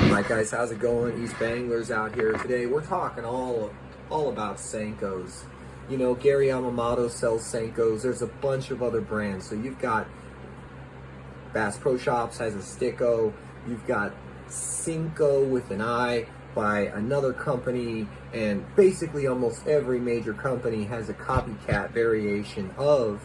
Alright guys, how's it going? Eastbayanglers out here. Today we're talking all about Senkos. You know, Gary Yamamoto sells Senkos. There's a bunch of other brands. So you've got Bass Pro Shops has a Sticko. You've got Senko with an I by another company. And basically almost every major company has a copycat variation of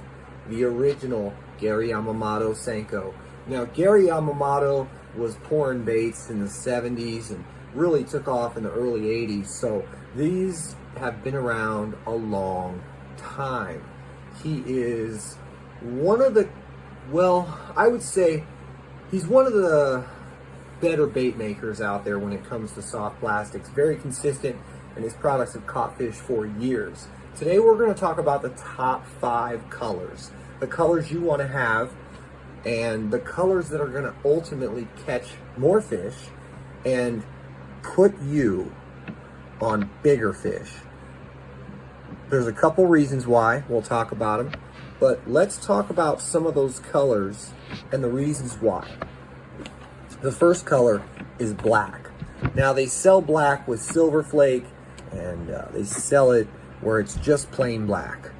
the original Gary Yamamoto Senko. Now, Gary Yamamoto was pouring baits in the 70s and really took off in the early 80s. So these have been around a long time. He is one of the, well, I would say he's one of the better bait makers out there when it comes to soft plastics. Very consistent, and his products have caught fish for years. Today we're going to talk about the top 5 colors. The colors you want to have, and the colors that are going to ultimately catch more fish and put you on bigger fish. There's a couple reasons why. We'll talk about them, but let's talk about some of those colors and the reasons why. The first color is black. Now they sell black with silver flake, and they sell it where it's just plain black.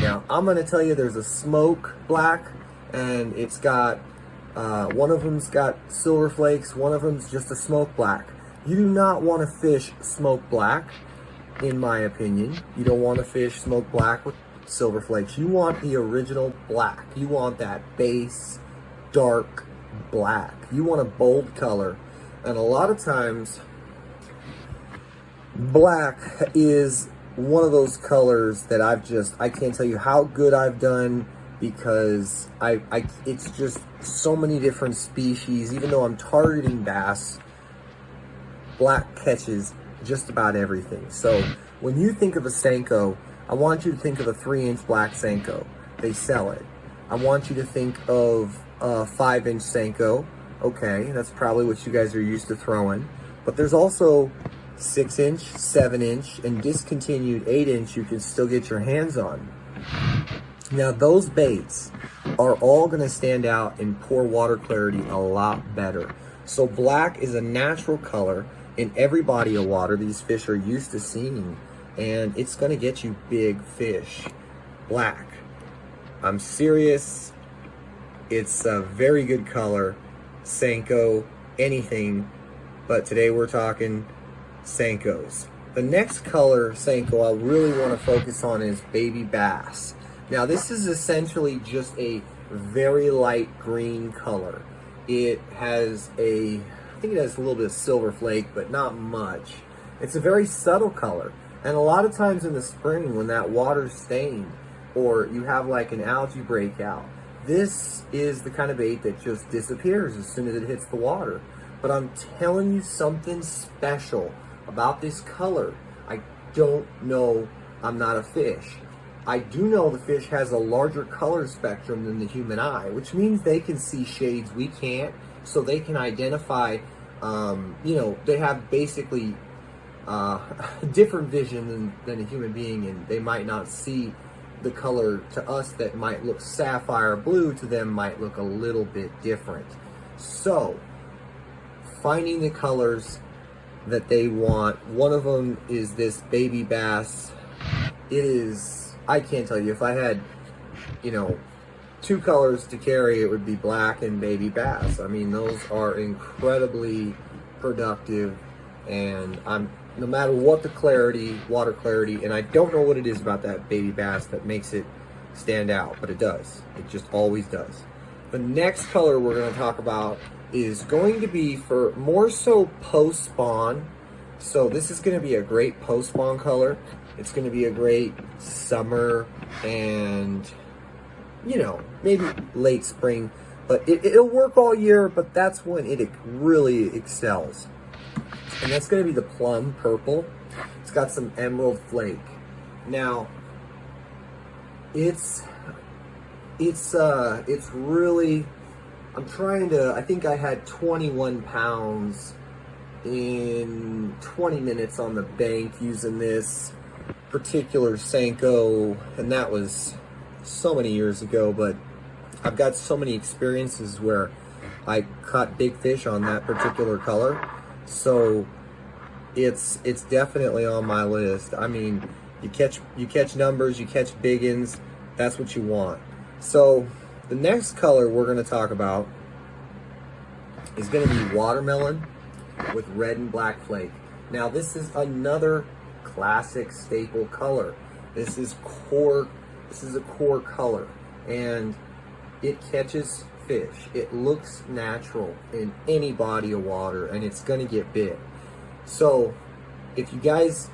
Now I'm going to tell you there's a smoke black, and it's got, one of them's got silver flakes, one of them's just a smoke black. You do not want to fish smoke black, in my opinion. You don't want to fish smoke black with silver flakes. You want the original black. You want that base, dark black. You want a bold color. And a lot of times, black is one of those colors that I can't tell you how good I've done, because it's just so many different species. Even though I'm targeting bass, black catches just about everything. So when you think of a Senko, I want you to think of a 3-inch black Senko. They sell it. I want you to think of a 5-inch Senko. Okay, that's probably what you guys are used to throwing. But there's also 6-inch, 7-inch, and discontinued 8-inch you can still get your hands on. Now those baits are all going to stand out in poor water clarity a lot better. So black is a natural color in every body of water these fish are used to seeing, and it's going to get you big fish. Black. I'm serious. It's a very good color. Senko, anything, but today we're talking Senkos. The next color Senko I really want to focus on is baby bass. Now this is essentially just a very light green color. It has I think it has a little bit of silver flake, but not much. It's a very subtle color. And a lot of times in the spring when that water's stained, or you have like an algae breakout, this is the kind of bait that just disappears as soon as it hits the water. But I'm telling you something special about this color. I don't know, I'm not a fish. I do know the fish has a larger color spectrum than the human eye, which means they can see shades we can't, so they can identify, you know, they have basically different vision than a human being, and they might not see the color to us that might look sapphire blue, to them might look a little bit different. So, finding the colors that they want. One of them is this baby bass. It is, I can't tell you, if I had, you know, 2 colors to carry, it would be black and baby bass. I mean, those are incredibly productive, and no matter what the clarity, water clarity, and I don't know what it is about that baby bass that makes it stand out, but it does. It just always does. The next color we're going to talk about is going to be for more so post-spawn. So this is going to be a great post-spawn color. It's going to be a great summer and, you know, maybe late spring. But it'll work all year, but that's when it really excels. And that's going to be the Plum Purple. It's got some emerald flake. Now, it's really, I think I had 21 pounds in 20 minutes on the bank using this particular Senko, and that was so many years ago, but I've got so many experiences where I caught big fish on that particular color. So it's definitely on my list. I mean, you catch numbers, you catch biggins, that's what you want. So the next color we're going to talk about is going to be watermelon with red and black flake. Now this is another classic staple color. This is a core color, and it catches fish. It looks natural in any body of water, and it's going to get bit. So if you guys,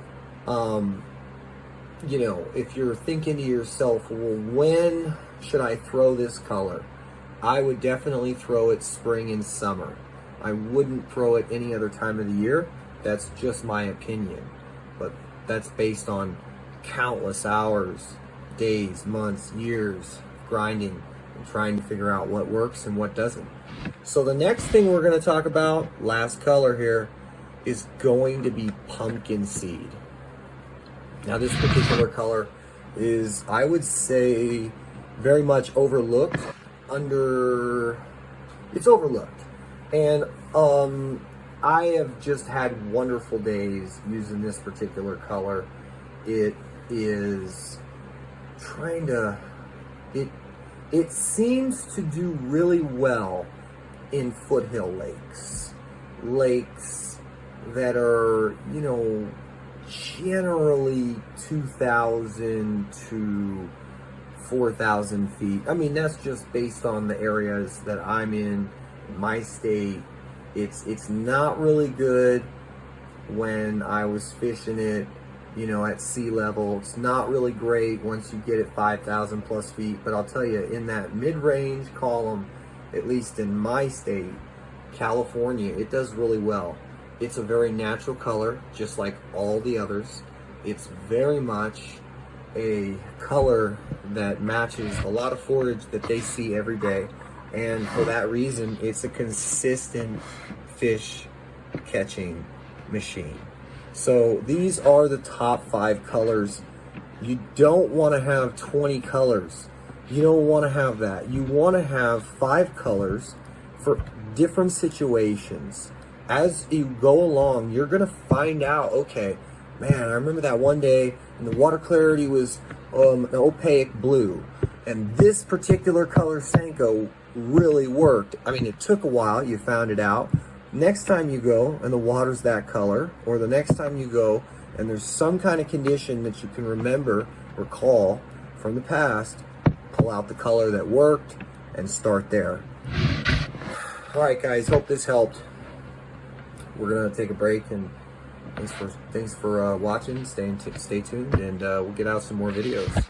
you know, if you're thinking to yourself, well, when should I throw this color? I would definitely throw it spring and summer. I wouldn't throw it any other time of the year. That's just my opinion. But that's based on countless hours, days, months, years grinding and trying to figure out what works and what doesn't. So the next thing we're going to talk about, last color here, is going to be pumpkin seed. Now this particular color is, I would say, very much overlooked. It's overlooked. And I have just had wonderful days using this particular color. It is trying to, it seems to do really well in foothill lakes. Lakes that are, you know, generally 2,000 to 4,000 feet. I mean, that's just based on the areas that I'm in my state. It's not really good when I was fishing it, you know, at sea level. It's not really great once you get it 5,000 plus feet. But I'll tell you, in that mid-range column, at least in my state, California, it does really well. It's a very natural color, just like all the others. It's very much a color that matches a lot of forage that they see every day. And for that reason, it's a consistent fish catching machine. So these are the top 5 colors. You don't want to have 20 colors. You don't want to have that. You want to have 5 colors for different situations. As you go along, you're going to find out, okay, man, I remember that one day and the water clarity was an opaque blue. And this particular color Senko really worked. I mean, it took a while, you found it out. Next time you go and the water's that color, or the next time you go and there's some kind of condition that you can remember, recall from the past, pull out the color that worked and start there. All right, guys, hope this helped. We're gonna take a break, and thanks for watching. Stay tuned, and we'll get out some more videos.